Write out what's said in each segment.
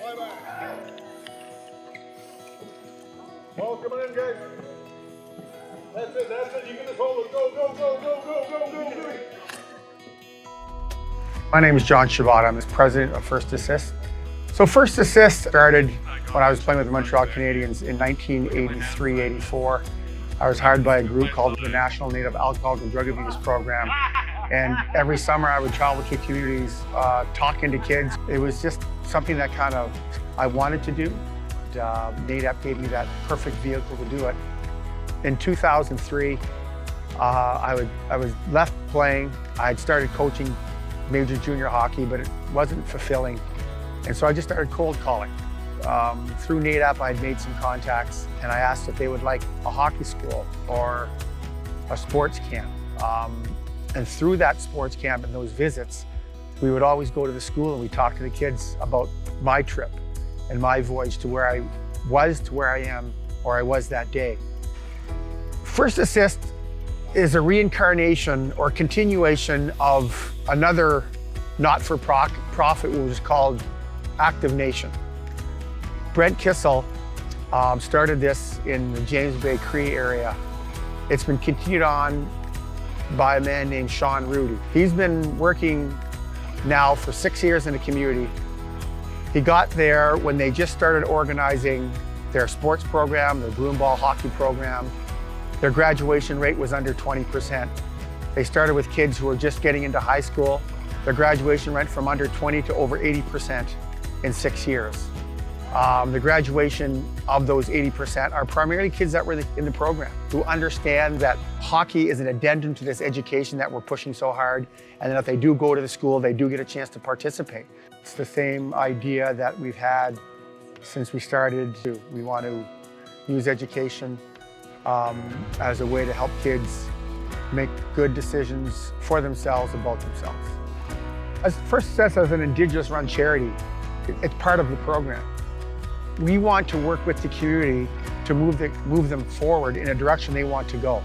Come on in, guys. That's it. You can just hold it. Go. My name is John Shabbat. I'm the president of First Assist. So First Assist started when I was playing with the Montreal Canadiens in 1983-84. I was hired by a group called the National Native Alcohol and Drug Abuse Program. And every summer I would travel to communities, talking to kids. It was just something that kind of I wanted to do. NADAP gave me that perfect vehicle to do it. In 2003, I was left playing. I had started coaching major junior hockey, but it wasn't fulfilling. And so I just started cold calling. Through NADAP, I had made some contacts, and I asked if they would like a hockey school or a sports camp. And through that sports camp and those visits, we would always go to the school and we talk to the kids about my trip and my voyage to where I was, to where I am, or I was that day. First Assist is a reincarnation or continuation of another not-for-profit, which was called Active Nation. Brent Kissel started this in the James Bay Cree area. It's been continued on by a man named Sean Rudy. He's been working now for 6 years in the community. He got there when they just started organizing their sports program, their broomball hockey program. Their graduation rate was under 20%. They started with kids who were just getting into high school. Their graduation went from under 20 to over 80% in 6 years. The graduation of those 80% are primarily kids that were in the program who understand that hockey is an addendum to this education that we're pushing so hard, and that if they do go to the school, they do get a chance to participate. It's the same idea that we've had since we started. We want to use education as a way to help kids make good decisions for themselves about themselves. As First Assist as an Indigenous-run charity, it's part of the program. We want to work with the community to move them forward in a direction they want to go.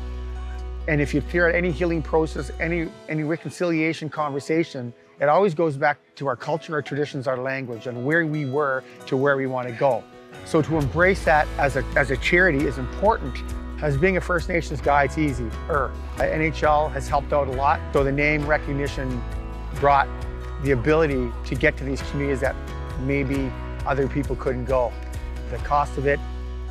And if you hear any healing process, any reconciliation conversation, it always goes back to our culture, our traditions, our language, and where we were to where we want to go. So to embrace that as a charity is important. As being a First Nations guy, it's easy. NHL has helped out a lot. So the name recognition brought the ability to get to these communities that maybe other people couldn't go. The cost of it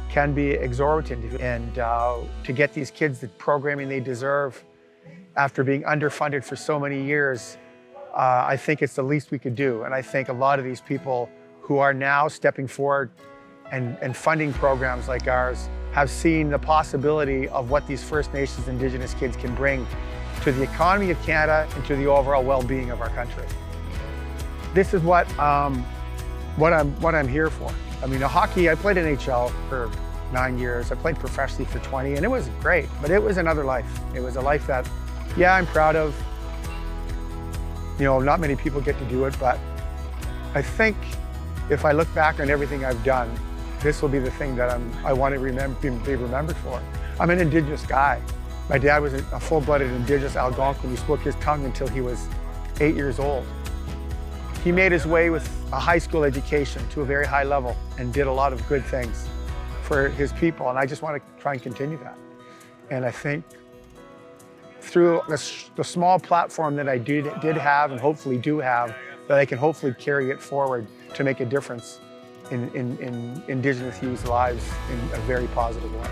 can be exorbitant, and to get these kids the programming they deserve after being underfunded for so many years, I think it's the least we could do. And I think a lot of these people who are now stepping forward and funding programs like ours have seen the possibility of what these First Nations Indigenous kids can bring to the economy of Canada and to the overall well-being of our country. This is what I'm here for. I mean, hockey, I played NHL for 9 years. I played professionally for 20, and it was great, but it was another life. It was a life that, yeah, I'm proud of. You know, not many people get to do it, but I think if I look back on everything I've done, this will be the thing that I want to be remembered for. I'm an Indigenous guy. My dad was a full-blooded Indigenous Algonquin who spoke his tongue until he was 8 years old. He made his way with a high school education to a very high level and did a lot of good things for his people, and I just want to try and continue that. And I think through the small platform that I did have and hopefully do have, that I can hopefully carry it forward to make a difference in Indigenous youth's lives in a very positive way.